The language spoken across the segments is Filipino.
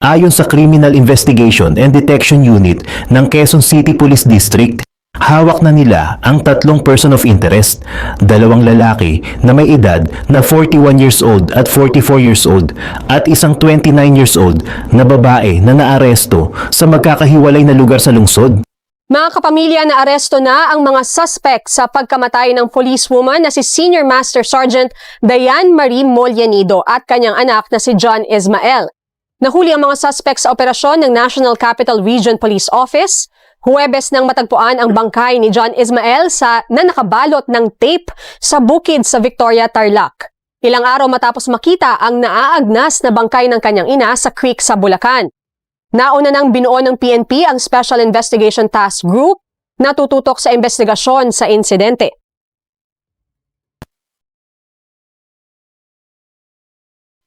Ayon sa Criminal Investigation and Detection Unit ng Quezon City Police District, hawak na nila ang 3 person of interest, 2 lalaki na may edad na 41 years old at 44 years old at isang 29 years old na babae na naaresto sa magkakahiwalay na lugar sa lungsod. Mga kapamilya, naaresto na ang mga suspect sa pagkamatay ng policewoman na si Senior Master Sergeant Diane Marie Mollanido at kanyang anak na si John Ismael. Nahuli ang mga suspect sa operasyon ng National Capital Region Police Office. Huwebes nang matagpuan ang bangkay ni John Ismael na nakabalot ng tape sa bukid sa Victoria, Tarlac. Ilang araw matapos makita ang naaagnas na bangkay ng kanyang ina sa creek sa Bulacan. Nauna nang binuo ng PNP ang Special Investigation Task Group na tututok sa investigasyon sa insidente.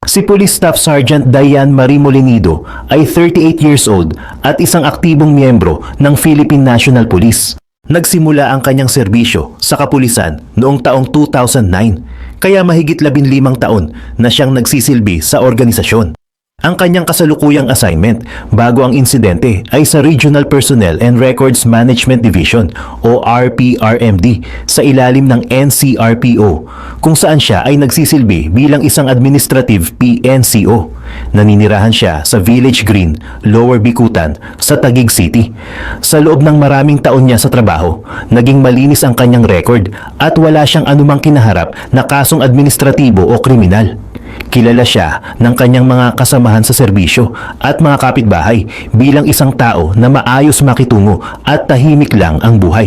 Si Police Staff Sergeant Diane Marie Mollanido ay 38 years old at isang aktibong miyembro ng Philippine National Police. Nagsimula ang kanyang serbisyo sa kapulisan noong taong 2009, kaya mahigit 15 taon na siyang nagsisilbi sa organisasyon. Ang kanyang kasalukuyang assignment bago ang insidente ay sa Regional Personnel and Records Management Division o RPRMD sa ilalim ng NCRPO, kung saan siya ay nagsisilbi bilang isang administrative PNCO. Naninirahan siya sa Village Green, Lower Bicutan sa Taguig City. Sa loob ng maraming taon niya sa trabaho, naging malinis ang kanyang record at wala siyang anumang kinaharap na kasong administratibo o kriminal. Kilala siya ng kanyang mga kasamahan sa serbisyo at mga kapitbahay bilang isang tao na maayos makitungo at tahimik lang ang buhay.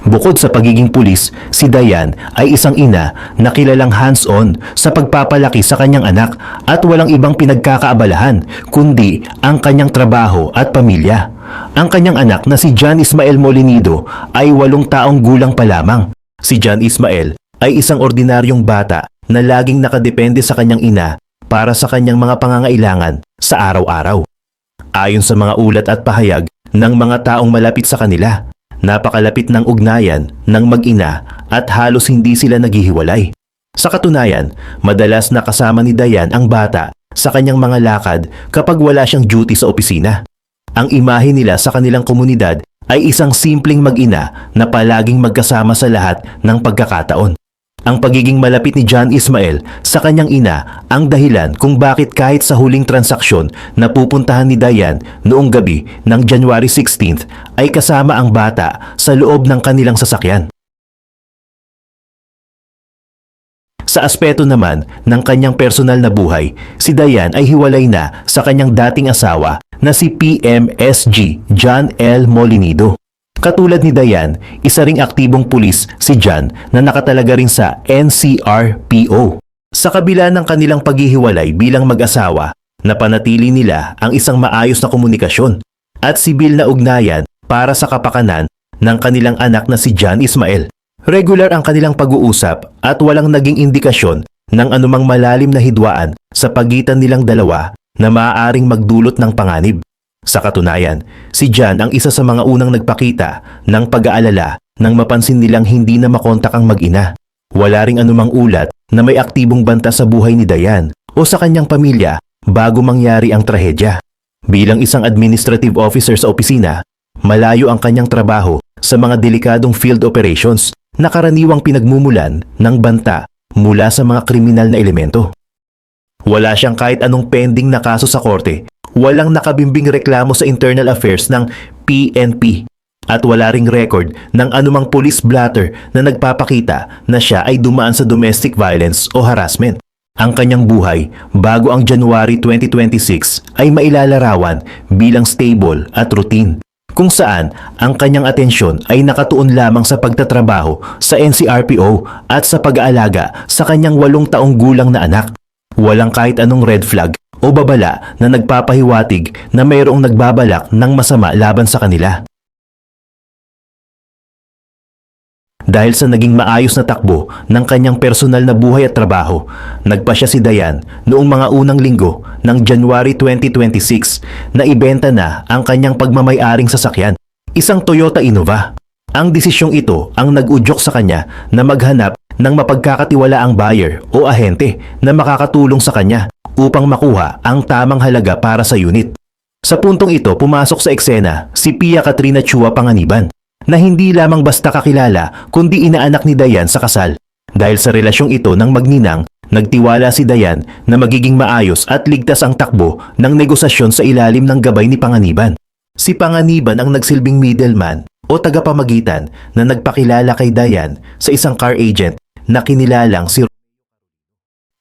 Bukod sa pagiging pulis, si Diane ay isang ina na kilalang hands-on sa pagpapalaki sa kanyang anak at walang ibang pinagkakaabalahan kundi ang kanyang trabaho at pamilya. Ang kanyang anak na si John Ismael Mollanido ay 8 taong gulang pa lamang. Si John Ismael ay isang ordinaryong bata na laging nakadepende sa kanyang ina para sa kanyang mga pangangailangan sa araw-araw. Ayon sa mga ulat at pahayag ng mga taong malapit sa kanila, napakalapit ng ugnayan ng mag-ina at halos hindi sila naghihiwalay. Sa katunayan, madalas nakasama ni Diane ang bata sa kanyang mga lakad kapag wala siyang duty sa opisina. Ang imahe nila sa kanilang komunidad ay isang simpleng mag-ina na palaging magkasama sa lahat ng pagkakataon. Ang pagiging malapit ni John Ismael sa kanyang ina ang dahilan kung bakit kahit sa huling transaksyon na pupuntahan ni Diane noong gabi ng January 16th ay kasama ang bata sa loob ng kanilang sasakyan. Sa aspeto naman ng kanyang personal na buhay, si Diane ay hiwalay na sa kanyang dating asawa na si PMSG John L. Mollanido. Katulad ni Diane, isa ring aktibong pulis si John na nakatalaga rin sa NCRPO. Sa kabila ng kanilang paghihiwalay bilang mag-asawa, napanatili nila ang isang maayos na komunikasyon at sibil na ugnayan para sa kapakanan ng kanilang anak na si John Ismael. Regular ang kanilang pag-uusap at walang naging indikasyon ng anumang malalim na hidwaan sa pagitan nilang dalawa na maaaring magdulot ng panganib. Sa katunayan, si John ang isa sa mga unang nagpakita ng pag-aalala nang mapansin nilang hindi na makontak ang mag-ina. Wala ring anumang ulat na may aktibong banta sa buhay ni Diane o sa kanyang pamilya bago mangyari ang trahedya. Bilang isang administrative officer sa opisina, malayo ang kanyang trabaho sa mga delikadong field operations na karaniwang pinagmumulan ng banta mula sa mga kriminal na elemento. Wala siyang kahit anong pending na kaso sa korte. Walang nakabimbing reklamo sa internal affairs ng PNP at wala ring record ng anumang police blotter na nagpapakita na siya ay dumaan sa domestic violence o harassment. Ang kanyang buhay bago ang January 2026 ay mailalarawan bilang stable at routine, kung saan ang kanyang atensyon ay nakatuon lamang sa pagtatrabaho sa NCRPO at sa pag-aalaga sa kanyang 8 taong gulang na anak. Walang kahit anong red flag o babala na nagpapahiwatig na mayroong nagbabalak ng masama laban sa kanila. Dahil sa naging maayos na takbo ng kanyang personal na buhay at trabaho, nagpasya si Diane noong mga unang linggo ng January 2026 na ibenta na ang kanyang pagmamay-aring sasakyan, isang Toyota Innova. Ang desisyong ito ang nag-udyok sa kanya na maghanap ng mapagkakatiwalaang buyer o ahente na makakatulong sa kanya upang makuha ang tamang halaga para sa unit. Sa puntong ito, pumasok sa eksena si Pia Katrina Chua Panganiban na hindi lamang basta kakilala kundi inaanak ni Dayan sa kasal. Dahil sa relasyong ito ng magninang, nagtiwala si Dayan na magiging maayos at ligtas ang takbo ng negosasyon sa ilalim ng gabay ni Panganiban. Si Panganiban ang nagsilbing middleman o tagapamagitan na nagpakilala kay Dayan sa isang car agent na kinilalang si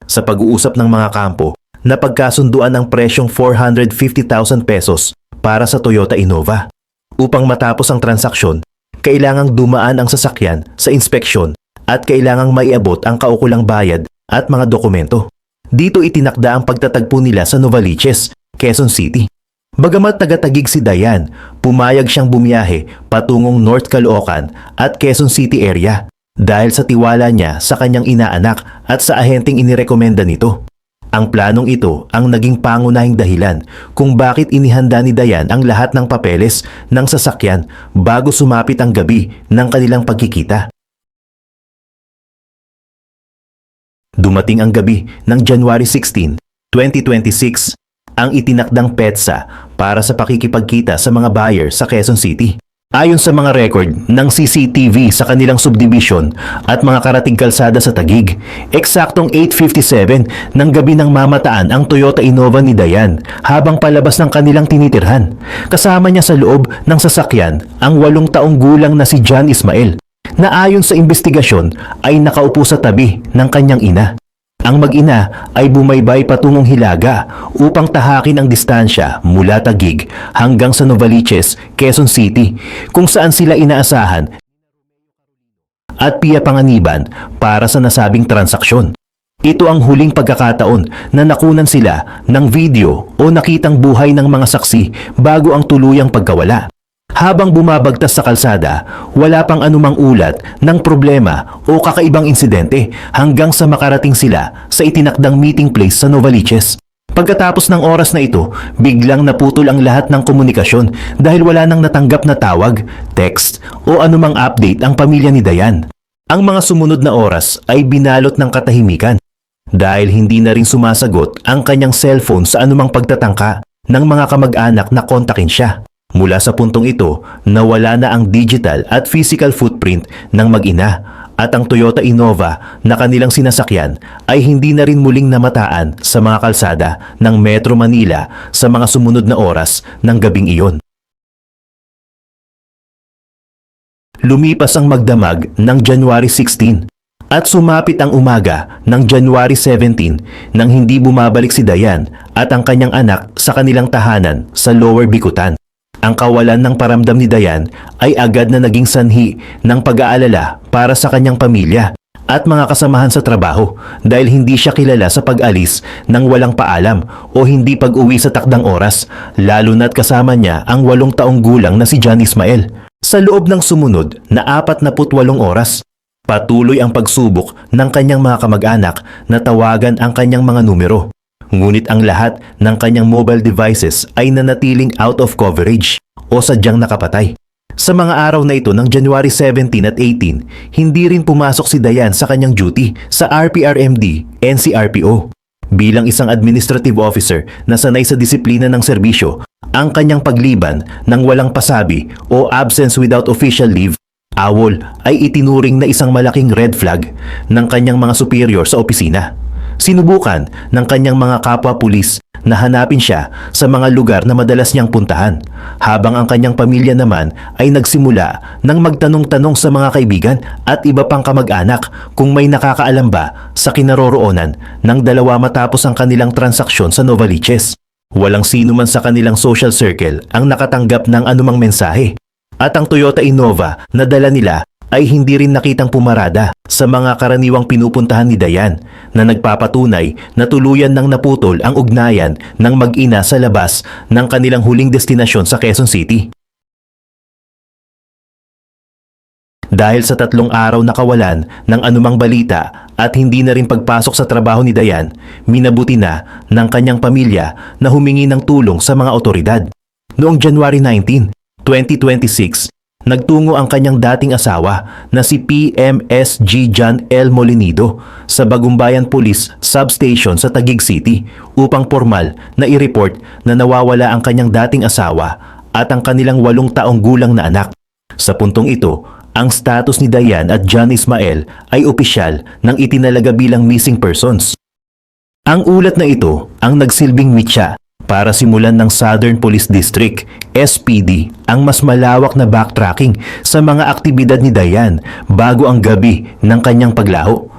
sa pag-uusap ng mga kampo, napagkasunduan ang presyong 450,000 pesos para sa Toyota Innova. Upang matapos ang transaksyon, kailangang dumaan ang sasakyan sa inspeksyon at kailangang maiabot ang kaukulang bayad at mga dokumento. Dito itinakda ang pagtatagpo nila sa Novaliches, Quezon City. Bagamat taga-Taguig si Dayan, pumayag siyang bumiyahe patungong North Caloocan at Quezon City area dahil sa tiwala niya sa kanyang inaanak at sa ahenteng inirekomenda nito. Ang planong ito ang naging pangunahing dahilan kung bakit inihanda ni Dayan ang lahat ng papeles ng sasakyan bago sumapit ang gabi ng kanilang pagkikita. Dumating ang gabi ng January 16, 2026, ang itinakdang petsa para sa pakikipagkita sa mga buyer sa Quezon City. Ayon sa mga record ng CCTV sa kanilang subdivision at mga karatig kalsada sa Taguig, eksaktong 8:57 ng gabi nang mamataan ang Toyota Innova ni Dayan habang palabas ng kanilang tinitirhan. Kasama niya sa loob ng sasakyan ang 8 taong gulang na si John Ismael na ayon sa investigasyon ay nakaupo sa tabi ng kanyang ina. Ang mag-ina ay bumaybay patungong Hilaga upang tahakin ang distansya mula Taguig hanggang sa Novaliches, Quezon City, kung saan sila inaasahan at Pia Panganiban para sa nasabing transaksyon. Ito ang huling pagkakataon na nakunan sila ng video o nakitang buhay ng mga saksi bago ang tuluyang pagkawala. Habang bumabagtas sa kalsada, wala pang anumang ulat ng problema o kakaibang insidente hanggang sa makarating sila sa itinakdang meeting place sa Novaliches. Pagkatapos ng oras na ito, biglang naputol ang lahat ng komunikasyon dahil wala nang natanggap na tawag, text o anumang update ang pamilya ni Dayan. Ang mga sumunod na oras ay binalot ng katahimikan dahil hindi na rin sumasagot ang kanyang cellphone sa anumang pagtatangka ng mga kamag-anak na kontakin siya. Mula sa puntong ito, nawala na ang digital at physical footprint ng mag-ina at ang Toyota Innova na kanilang sinasakyan ay hindi na rin muling namataan sa mga kalsada ng Metro Manila sa mga sumunod na oras ng gabing iyon. Lumipas ang magdamag ng January 16 at sumapit ang umaga ng January 17 nang hindi bumabalik si Dayan at ang kanyang anak sa kanilang tahanan sa Lower Bicutan. Ang kawalan ng paramdam ni Dayan ay agad na naging sanhi ng pag-aalala para sa kanyang pamilya at mga kasamahan sa trabaho dahil hindi siya kilala sa pag-alis ng walang paalam o hindi pag-uwi sa takdang oras, lalo na't kasama niya ang 8 taong gulang na si John Ismael. Sa loob ng sumunod na 48 oras, patuloy ang pagsubok ng kanyang mga kamag-anak na tawagan ang kanyang mga numero. Ngunit ang lahat ng kanyang mobile devices ay nanatiling out of coverage o sadyang nakapatay. Sa mga araw na ito ng January 17 at 18, hindi rin pumasok si Dayan sa kanyang duty sa RPRMD NCRPO. Bilang isang administrative officer na sanay sa disiplina ng serbisyo, ang kanyang pagliban ng walang pasabi o absence without official leave, AWOL, ay itinuring na isang malaking red flag ng kanyang mga superior sa opisina. Sinubukan ng kanyang mga kapwa-pulis na hanapin siya sa mga lugar na madalas niyang puntahan, habang ang kanyang pamilya naman ay nagsimula ng magtanong-tanong sa mga kaibigan at iba pang kamag-anak kung may nakakaalam ba sa kinaroroonan ng dalawa matapos ang kanilang transaksyon sa Novaliches. Walang sino man sa kanilang social circle ang nakatanggap ng anumang mensahe at ang Toyota Innova na dala nila ay hindi rin nakitang pumarada sa mga karaniwang pinupuntahan ni Dayan na nagpapatunay na tuluyan nang naputol ang ugnayan ng mag-ina sa labas ng kanilang huling destinasyon sa Quezon City. Dahil sa 3 araw na kawalan ng anumang balita at hindi na rin pagpasok sa trabaho ni Dayan, minabuti na ng kanyang pamilya na humingi ng tulong sa mga otoridad. Noong January 19, 2026, nagtungo ang kanyang dating asawa na si PMSG John L. Molinido sa Bagumbayan Police Substation sa Taguig City upang formal na i-report na nawawala ang kanyang dating asawa at ang kanilang 8 taong gulang na anak. Sa puntong ito, ang status ni Dayan at John Ismael ay opisyal nang itinalaga bilang missing persons. Ang ulat na ito ang nagsilbing mitya para simulan ng Southern Police District, SPD, ang mas malawak na backtracking sa mga aktibidad ni Dayan bago ang gabi ng kanyang paglaho.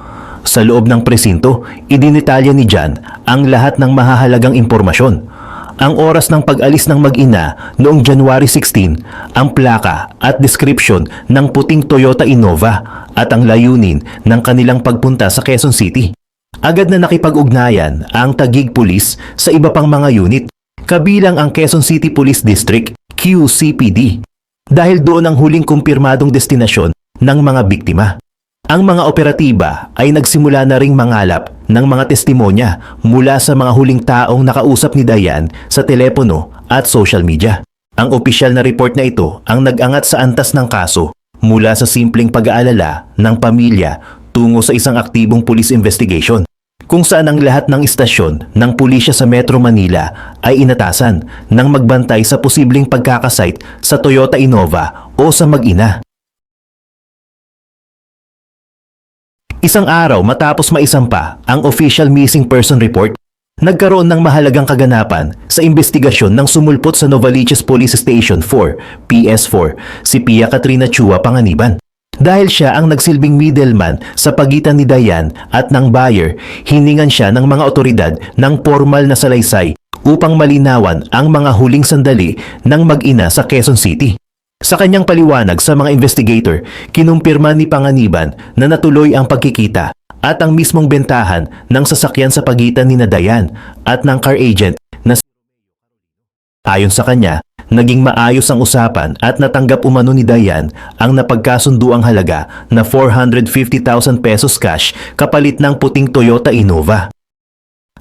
Sa loob ng presinto, idinitalya ni John ang lahat ng mahahalagang impormasyon. Ang oras ng pag-alis ng mag-ina noong January 16, ang plaka at description ng puting Toyota Innova at ang layunin ng kanilang pagpunta sa Quezon City. Agad na nakipag-ugnayan ang Taguig Police sa iba pang mga unit, kabilang ang Quezon City Police District, QCPD, dahil doon ang huling kumpirmadong destinasyon ng mga biktima. Ang mga operatiba ay nagsimula na ring mangalap ng mga testimonya mula sa mga huling taong nakausap ni Dayan sa telepono at social media. Ang opisyal na report na ito ang nag-angat sa antas ng kaso mula sa simpleng pag-aalala ng pamilya tungo sa isang aktibong police investigation, kung saan ang lahat ng istasyon ng pulisya sa Metro Manila ay inatasan ng magbantay sa posibleng pagkakasite sa Toyota Innova o sa mag-ina. Isang araw matapos maisampa ang official missing person report, nagkaroon ng mahalagang kaganapan sa investigasyon ng sumulpot sa Novaliches Police Station 4, PS4, si Pia Katrina Chua Panganiban. Dahil siya ang nagsilbing middleman sa pagitan ni Dayan at ng buyer, hiningan siya ng mga otoridad ng formal na salaysay upang malinawan ang mga huling sandali ng mag-ina sa Quezon City. Sa kanyang paliwanag sa mga investigator, kinumpirma ni Panganiban na natuloy ang pagkikita at ang mismong bentahan ng sasakyan sa pagitan ni Dayan at ng car agent na si Ayon sa kanya, naging maayos ang usapan at natanggap umano ni Dayan ang napagkasunduang halaga na 450,000 pesos cash kapalit ng puting Toyota Innova.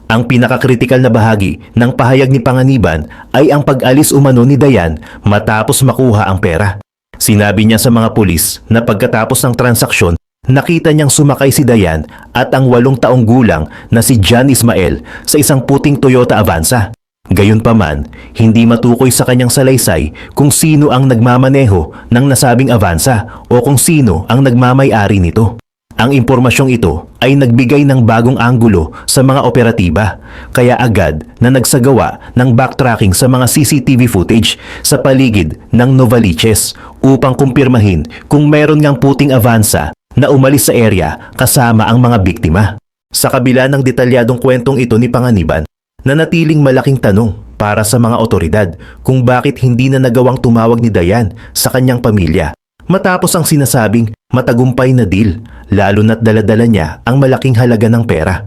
Ang pinakakritikal na bahagi ng pahayag ni Panganiban ay ang pag-alis umano ni Dayan matapos makuha ang pera. Sinabi niya sa mga pulis na pagkatapos ng transaksyon, nakita niyang sumakay si Dayan at ang 8 taong gulang na si John Ismael sa isang puting Toyota Avanza. Gayunpaman, hindi matukoy sa kanyang salaysay kung sino ang nagmamaneho ng nasabing Avanza o kung sino ang nagmamay-ari nito. Ang impormasyong ito ay nagbigay ng bagong anggulo sa mga operatiba, kaya agad na nagsagawa ng backtracking sa mga CCTV footage sa paligid ng Novaliches upang kumpirmahin kung meron ngang puting Avanza na umalis sa area kasama ang mga biktima. Sa kabila ng detalyadong kwentong ito ni Panganiban, nanatiling malaking tanong para sa mga otoridad kung bakit hindi na nagawang tumawag ni Dayan sa kanyang pamilya matapos ang sinasabing matagumpay na deal, lalo na't dala-dala niya ang malaking halaga ng pera.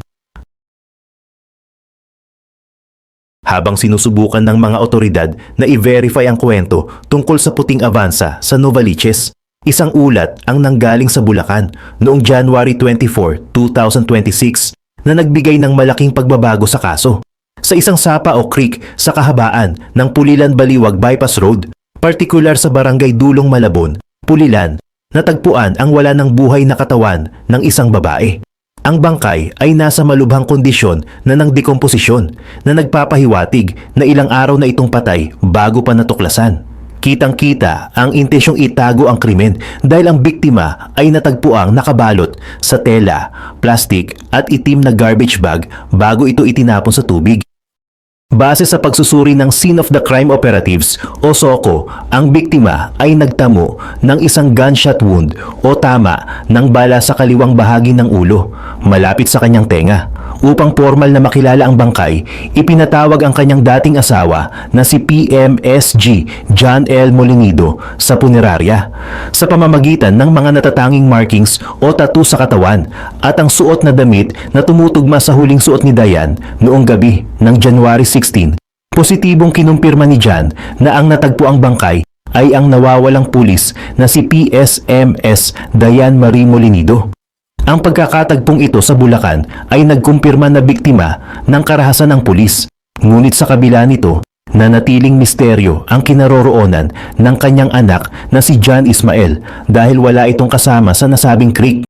Habang sinusubukan ng mga otoridad na i-verify ang kwento tungkol sa puting Avanza sa Novaliches, isang ulat ang nanggaling sa Bulacan noong January 24, 2026 na nagbigay ng malaking pagbabago sa kaso. Sa isang sapa o creek sa kahabaan ng Pulilan Baliwag Bypass Road, partikular sa Barangay Dulong Malabon, Pulilan, natagpuan ang wala ng buhay na katawan ng isang babae. Ang bangkay ay nasa malubhang kondisyon na ng dekomposisyon na nagpapahiwatig na ilang araw na itong patay bago pa natuklasan. Kitang-kita ang intensyong itago ang krimen dahil ang biktima ay natagpuang nakabalot sa tela, plastic at itim na garbage bag bago ito itinapon sa tubig. Base sa pagsusuri ng Scene of the Crime Operatives o SOCO, ang biktima ay nagtamo ng isang gunshot wound o tama ng bala sa kaliwang bahagi ng ulo, malapit sa kanyang tenga. Upang formal na makilala ang bangkay, ipinatawag ang kanyang dating asawa na si PMSG John L. Molinido sa punerarya sa pamamagitan ng mga natatanging markings o tattoo sa katawan at ang suot na damit na tumutugma sa huling suot ni Dayan noong gabi ng January 16. Positibong kinumpirma ni John na ang natagpuang bangkay ay ang nawawalang pulis na si PSMS Dayan Marie Molinido. Ang pagkakatagpong ito sa Bulacan ay nagkumpirma na biktima ng karahasan ng pulis. Ngunit sa kabila nito, Nanatiling misteryo ang kinaroroonan ng kanyang anak na si John Ismael dahil wala itong kasama sa nasabing creek.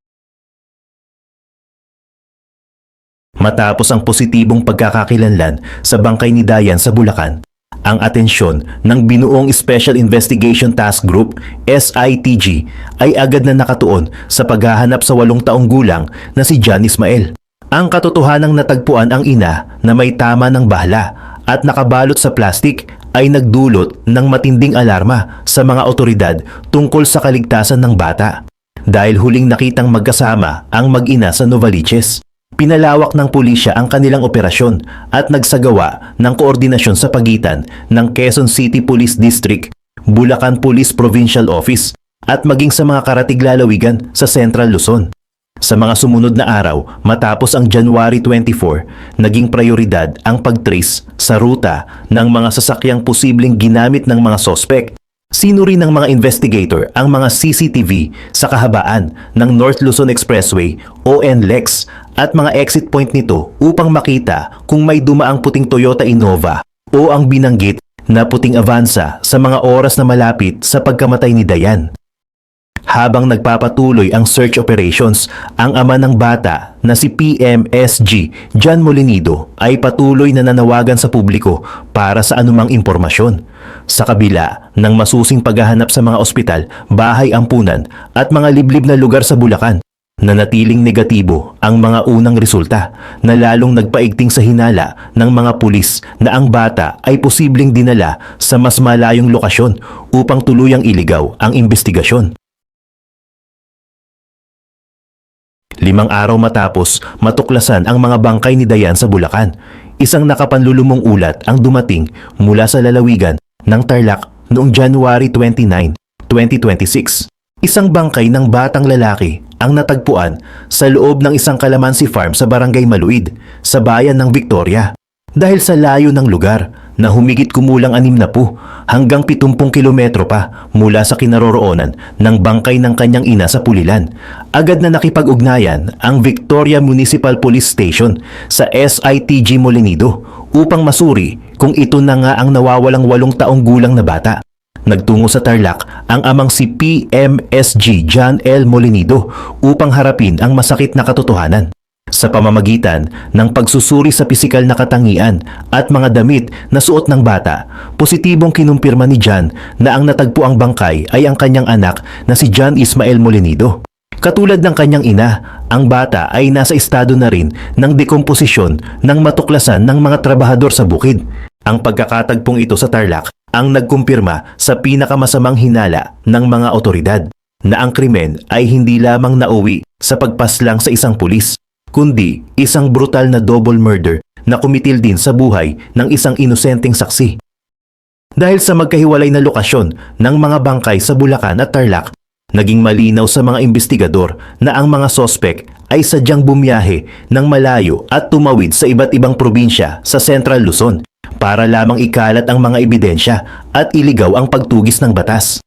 Matapos ang positibong pagkakakilanlan sa bangkay ni Dayan sa Bulacan, ang atensyon ng binuong Special Investigation Task Group SITG ay agad na nakatuon sa paghahanap sa 8 taong gulang na si John Ismael. Ang katotohanang natagpuan ang ina na may tama ng bala at nakabalot sa plastik ay nagdulot ng matinding alarma sa mga otoridad tungkol sa kaligtasan ng bata. Dahil huling nakitang magkasama ang mag-ina sa Novaliches, pinalawak ng pulisya ang kanilang operasyon at nagsagawa ng koordinasyon sa pagitan ng Quezon City Police District, Bulacan Police Provincial Office at maging sa mga karatig lalawigan sa Central Luzon. Sa mga sumunod na araw, matapos ang January 24, naging prioridad ang pagtrace sa ruta ng mga sasakyang posibleng ginamit ng mga sospek. Sinuri ng mga investigator ang mga CCTV sa kahabaan ng North Luzon Expressway o NLEX at mga exit point nito upang makita kung may dumaang puting Toyota Innova o ang binanggit na puting Avanza sa mga oras na malapit sa pagkamatay ni Dayan. Habang nagpapatuloy ang search operations, ang ama ng bata na si PMSG John Molinido ay patuloy na nanawagan sa publiko para sa anumang impormasyon. Sa kabila ng masusing paghahanap sa mga ospital, bahay ampunan at mga liblib na lugar sa Bulacan, nanatiling negatibo ang mga unang resulta na lalong nagpaigting sa hinala ng mga pulis na ang bata ay posibleng dinala sa mas malayong lokasyon upang tuluyang iligaw ang investigasyon. 5 araw matapos matuklasan ang mga bangkay ni Dayan sa Bulacan, isang nakapanlulumong ulat ang dumating mula sa lalawigan ng Tarlac noong January 29, 2026. Isang bangkay ng batang lalaki ang natagpuan sa loob ng isang kalamansi farm sa Barangay Maluid, sa bayan ng Victoria. Dahil sa layo ng lugar na humigit kumulang 60 hanggang 70 kilometro pa mula sa kinaroroonan ng bangkay ng kanyang ina sa Pulilan, agad na nakipag-ugnayan ang Victoria Municipal Police Station sa SITG Molinido upang masuri kung ito na nga ang nawawalang 8 taong gulang na bata. Nagtungo sa Tarlac ang amang si PMSG John L. Molinido upang harapin ang masakit na katotohanan. Sa pamamagitan ng pagsusuri sa pisikal na katangian at mga damit na suot ng bata, positibong kinumpirma ni John na ang natagpuang bangkay ay ang kanyang anak na si John Ismael Molinido. Katulad ng kanyang ina, ang bata ay nasa estado na rin ng dekomposisyon nang matuklasan ng mga trabahador sa bukid. Ang pagkakatagpong ito sa Tarlac ang nagkumpirma sa pinakamasamang hinala ng mga otoridad na ang krimen ay hindi lamang nauwi sa pagpaslang sa isang pulis, kundi isang brutal na double murder na kumitil din sa buhay ng isang inosenteng saksi. Dahil sa magkahiwalay na lokasyon ng mga bangkay sa Bulacan at Tarlac, naging malinaw sa mga investigador na ang mga sospek ay sadyang bumiyahe ng malayo at tumawid sa iba't ibang probinsya sa Central Luzon para lamang ikalat ang mga ebidensya at iligaw ang pagtugis ng batas.